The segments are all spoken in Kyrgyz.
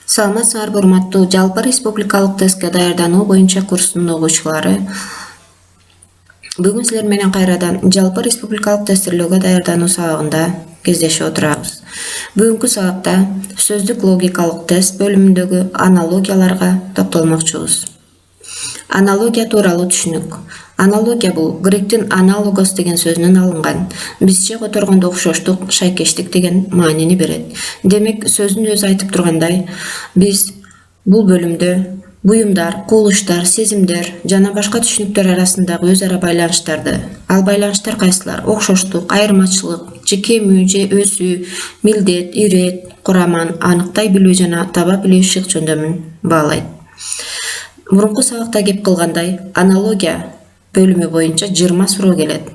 Саламатсыңарбы урматтуу жалпы республикалык тестке даярдануу боюнча курстун угуучулары. Бүгүн силер менен кайрадан жалпы республикалык тестирлөөгө даярдануу сабагында кездешип отурабыз. Бүгүнкү сабакта сөздүк логикалык тест бөлүмүндөгү аналогияларга токтолмокчубуз. Аналогия тууралуу түшүнүк. Аналогия бул гректин аналогос деген сөзүнөн алынган. Бизче которгондо окшоштук, шайкештик деген маанини берет. Демек, сөздүн өзү айтып тургандай, биз бул бөлүмдө буюмдар, кубулуштар, сезимдер жана башка түшүнүктөр арасындагы өз ара байланыштарды, ал байланыштар кайсылар? Окшоштук, айырмачылык, жеке мүү же өзү, милдет, ирет, курамын аныктай билүү жана таба билүү шык жөндөмүн баалайт. Мурунку сабакта кеп кылгандай, аналогия бөлүмү боюнча 20 суроо келет.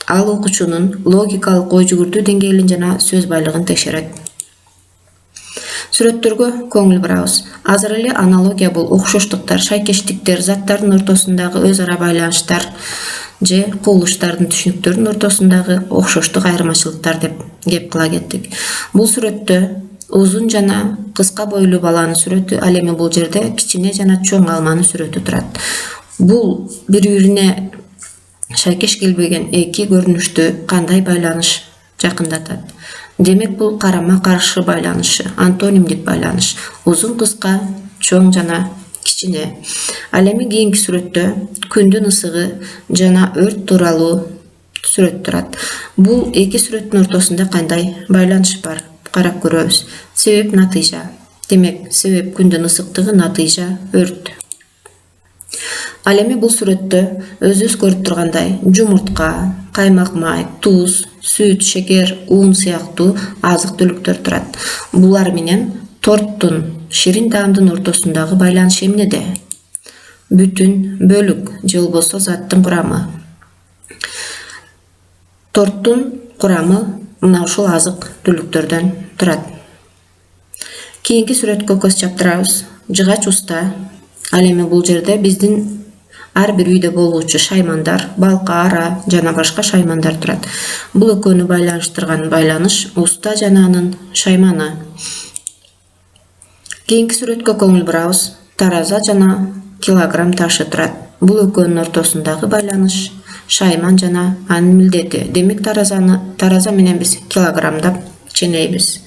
Ал окуучунун логикалык ой жүгүртүү деңгээлин жана сөз байлыгын текшерет. Сүрөттөргө көңүл бурабыз. Азыр эле аналогия бул окшоштуктар, шайкештиктер, заттардын ортосундагы өз ара байланыштар же кубулуштардын түшүнүктөрдүн ортосундагы окшоштук айырмачылыктар деп кеп кыла кеттик. Бул сүрөттө узун жана кыска бойлуу баланын сүрөтү, ал эми бул жерде кичине жана чоң алманын сүрөтү турат. Бул бири-бирине шайкеш келбеген эки көрүнүштү кандай байланыш жакындатат? Демек, бул карама каршы байланышы, антонимдик байланыш. Узун, кыска, чоң жана кичине. Ал эми кийинки сүрөттө күндүн ысыгы жана өрт тууралуу сүрөт турат. Бул эки сүрөттүн ортосунда кандай байланыш бар? Карап көрөбүз. Себеп натыйжа. Демек, себеп күндүн ысыктыгы, натыйжа өрт. Ал эми бул сүрөттө өзүбүз көрүп тургандай жумуртка, каймак май, туз, сүт, шекер, ун сыяктуу азык түлүктөр турат. Булар менен торттун, ширин таамдын ортосундагы байланыш эмнеде? Бүтүн, бөлүк же болбосо заттын курамы. Торттун курамы мына ушул азык түлүктөрдөн турат. Кийинки сүрөткө көз чаптырабыз. Жыгач уста. Ал эми бул жерде биздин ар бир үйдө болуучу шаймандар, балка, ара жана башка шаймандар турат. Бул экөөнү байланыштырган байланыш уста жана анын шайманы. Кийинки сүрөткө көңүл бурабыз. Тараза жана килограмм ташы турат. Бул экөөнүн ортосундагы байланыш шайман жана анын милдети. Демек, тараза менен биз килограммдап ченейбиз.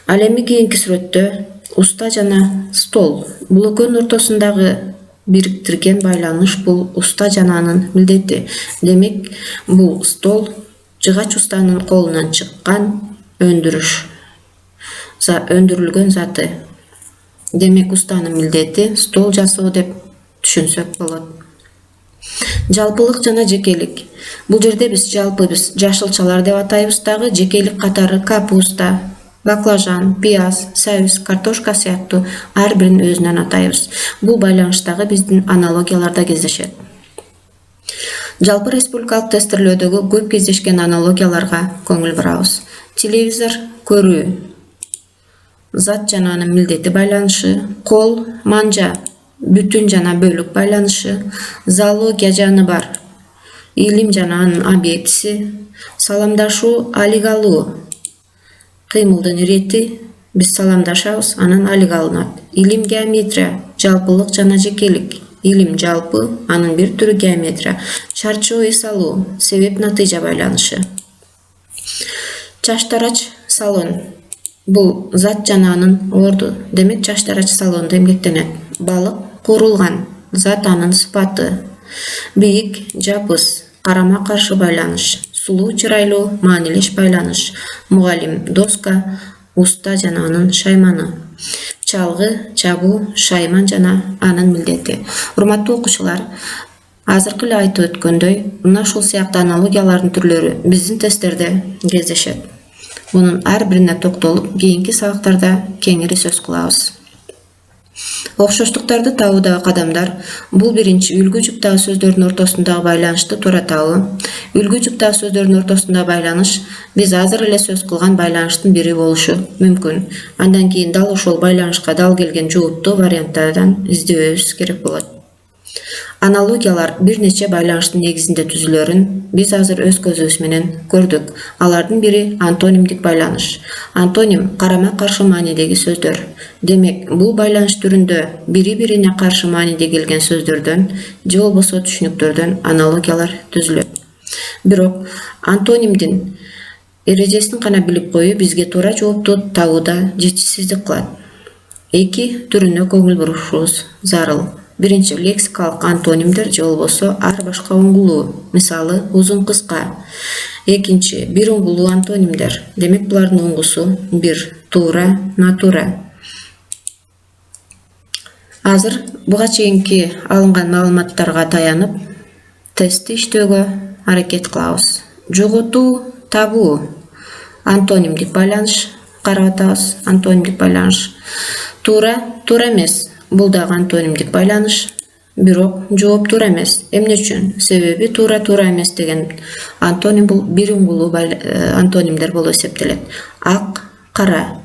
Ал эми кийинки сүрөттө уста жана стол. Бул экөөнүн ортосундагы бириктирген байланыш бул уста жана анын милдети. Демек, бул стол жыгач устанын колунан чыккан өндүрүлгөн заты. Демек, устанын милдети стол жасоо деп түшүнсөк болот. Жалпылык жана жекелик. Бул жерде биз жашылчалар деп атайбыз дагы, жекелик катары капуста, баклажан, пияз, сабиз, картошка сыяктуу ар бирин өзүнөн атайбыз. Бул байланыштагы биздин аналогияларда кездешет. Жалпы республикалык тестирлөөдөгү көп кездешкен аналогияларга көңүл бурабыз. Телевизор көрүү, зат жана анын милдети байланышы, кол, манжа, бүтүн жана бөлүк байланышы, зоология жаны бар, илим жана анын объектиси, саламдашуу, алик алуу, кыймылдын ирети, биз саламдашабыз, анан алик алынат. Илим, геометрия, жалпылык жана жекелик, илим жалпы, анын бир түрү геометрия, чарчоо, эс алуу, себеп натыйжа байланышы. Чачтарач салон. Бул зат жана анын орду. Демек, чачтарач салонду эмгектенет. Балык куурулган, зат анын сыпаты. Бийик, жабыс, карама каршы байланыш. Сулуу, чырайлуу, маанилеш байланыш. Мугалим, доска, уста жана анын шайманы. Чалгы, чабуу, шайман жана анын милдети. Урматтуу окуучулар, азыркы эле айтып өткөндөй, мына ушул сыяктуу аналогиялардын түрлөрү биздин тесттерде кездешет. Мунун ар бирине токтолуп, кийинки сабактарда кеңири сөз кылабыз. Окшоштуктарды табуудагы кадамдар. Бул биринчи үлгү жуптагы сөздөрдүн ортосундагы байланышты тууратабы? Үлгү жуптагы сөздөрдүн ортосундагы байланыш биз азыр эле сөз кылган байланыштын бири болушу мүмкүн. Андан кийин дал ошол байланышка дал келген жоопту варианттардан издебебиз керек болот. Аналогиялар бир нече байланыштын негизинде түзүлөрүн биз азыр өз көзүбүз менен көрдүк. Алардын бири антонимдик байланыш. Антоним карама каршы маанидеги сөздөр. Демек, бул байланыш түрүндө бири-бирине каршы мааниде келген сөздөрдөн же болбосо түшүнүктөрдөн аналогиялар түзүлөт. Бирок антонимдин эрежесин гана билип коюу бизге туура жоопту табууда жетишсиздик кылат. Эки түрүнө көңүл бурушубуз зарыл. Биринчи, лексикалык антонимдер же болбосо ар башка уңгулуу, мисалы узун кыска. Экинчи, бир уңгулуу антонимдер. Демек, булардын уңгусу бир, туура, натура. Азыр буга чейинки алынган маалыматтарга таянып, тестти иштөөгө аракет кылабыз. Жоготуу, табуу, антонимдик байланыш карап атабыз. Антонимдик байланыш. Туура, туура эмес. Бул дагы антонимдик байланыш. Бирок жооп туура эмес. Эмне үчүн? Себеби туура эмес деген антоним бул бир уңгулуу антонимдер болуп эсептелет. Ак, кара.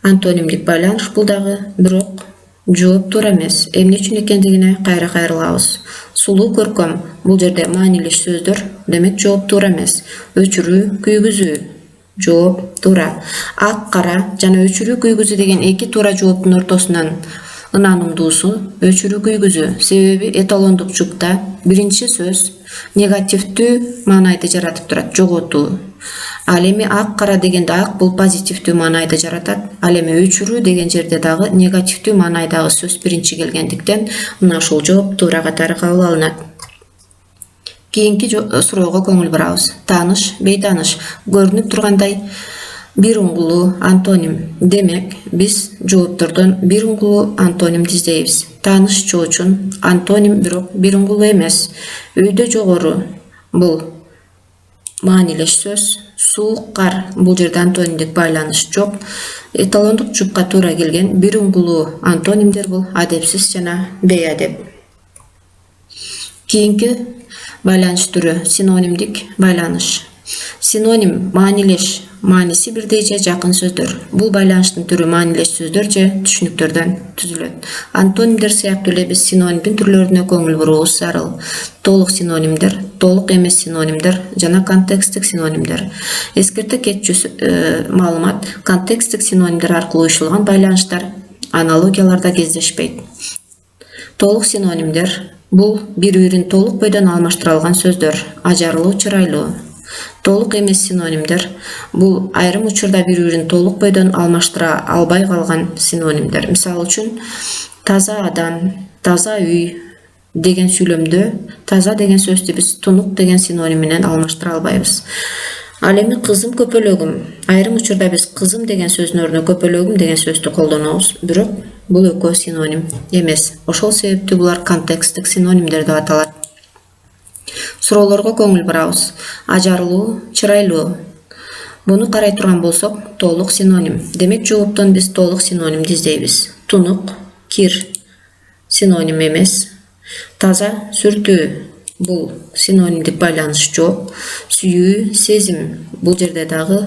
Антонимдик байланыш бул дагы, бирок жооп туура эмес. Эмне үчүн экендигине кайра кайрылабыз. Сулуу, көркөм, бул жерде маанилеш сөздөр, демек жооп туура эмес. Өчүрүү, күйгүзүү, жооп туура. Ак, кара жана өчүрүү, күйгүзүү деген эки туура жооптун ортосунан ынанымдуусу өчүрүү, күйгүзүү. Себеби эталондук жупта биринчи сөз негативдүү маанайды жаратып турат, жоготуу. Ал эми ак, кара дегенде ак бул позитивдүү маанайды жаратат. Ал эми өчүрүү деген жерде дагы негативдүү маанайдагы сөз биринчи келгендиктен мына ушул жооп туура катары кабыл алынат. Кийинки суроого көңүл бурабыз. Тааныш, бейтааныш. Көрүнүп тургандай бир уңгулуу антоним. Демек, биз жооптордон бир уңгулуу антонимди издейбиз. Тааныш чоочун антоним, бирок бир уңгулуу эмес. Үйдө жогору бул маанилеш сөз. Суук, кар, бул жерде антонимдик байланыш жок. Эталондук жупка туура келген бир уңгулуу антонимдер бул адепсиз жана бейадеп. Кийинки байланыш түрү синонимдик байланыш. Синоним маанилеш, мааниси бирдей же жакын сөздөр. Бул байланыштын түрү маанилеш сөздөр же түшүнүктөрдөн түзүлөт. Антонимдер сыяктуу эле биз синонимдин түрлөрүнө көңүл буруубуз зарыл. Толук синонимдер, толук эмес синонимдер жана контексттик синонимдер. Эскерте кетчү маалымат: контексттик синонимдер аркылуу уюшулган байланыштар аналогияларда кездешпейт. Толук синонимдер бул бири-бирин толук бойдон алмаштыра алган сөздөр, ажарлуу, чырайлуу. Толук эмес синонимдер бул айрым учурда бири-бирин толук бойдон алмаштыра албай калган синонимдер. Мисалы үчүн, таза адам, таза үй деген сүйлөмдө таза деген сөздү биз тунук деген синоним менен алмаштыра албайбыз. Ал эми кызым, көпөлөгүм. Айрым учурда биз кызым деген сөздүн ордуна көпөлөгүм деген сөздү колдонобуз, бирок бул экөө синоним эмес. Ошол себептүү булар контексттик синонимдер деп аталат. Суроолорго көңүл бурабыз. Ажарлуу, чырайлуу. Буну карай турган болсок, толук синоним. Демек, жооптон биз толук синонимди издейбиз. Тунук, кир синоним эмес. Таза, сүртүү. Бул синонимдик байланыш жок. Сүйүү, сезим. Бул жерде дагы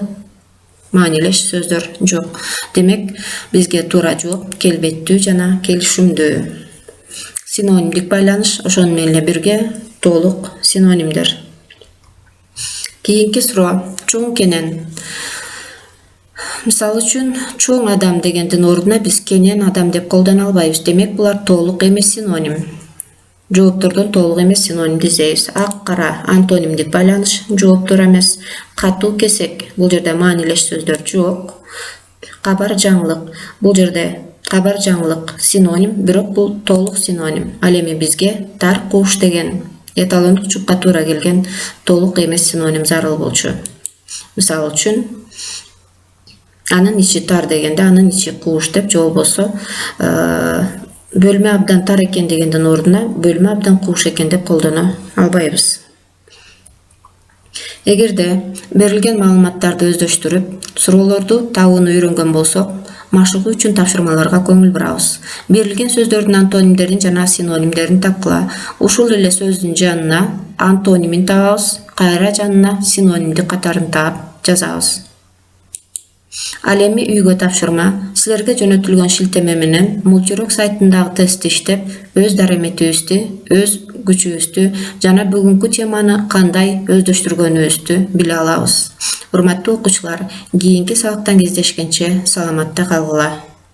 маанилеш сөздөр жок. Демек, бизге туура жооп келбеттүү жана келишимдүү. Синонимдик байланыш ошону менен эле бирге толук синонимдер. Кийинки суроо: чоң кенен. Мисалы үчүн, чоң адам дегендин ордуна биз кенен адам деп колдоно албайбыз. Демек, булар толук эмес синоним. Жооптордон толук эмес синонимди издейбиз. Ак, кара антонимдик байланыш, жооп туура эмес. Катуу, кесек, бул жерде маанилеш сөздөр жок. Кабар, жаңылык, бул жерде кабар, жаңылык синоним, бирок бул толук синоним. Ал эми бизге тар, кууш деген эталондук жупка туура келген толук эмес синоним зарыл болчу. Мисалы үчүн, анын ичи тар дегенде анын ичи кууш деп, же болбосо бөлмө абдан тар экен дегендин ордуна бөлмө абдан кууш экен деп колдоно албайбыз. Эгерде берилген маалыматтарды өздөштүрүп, суроолорду табууну үйрөнгөн болсок, машыгуу үчүн тапшырмаларга көңүл бурабыз. Берилген сөздөрдүн антонимдерин жана синонимдерин тапкыла. Ушул эле сөздүн жанына антонимин табабыз, кайра жанына синонимди катарын таап жазабыз. Ал эми үйгө тапшырма. Силерге жөнөтүлгөн шилтеме менен Multirock сайтындагы тестти иштеп, өз дареметибизди, өз күчүбүздү жана бүгүнкү теманы кандай өздөштүргөнүбүздү биле алабыз. Урматтуу окуучулар, кийинки сабактан кездешкенче саламатта калгыла.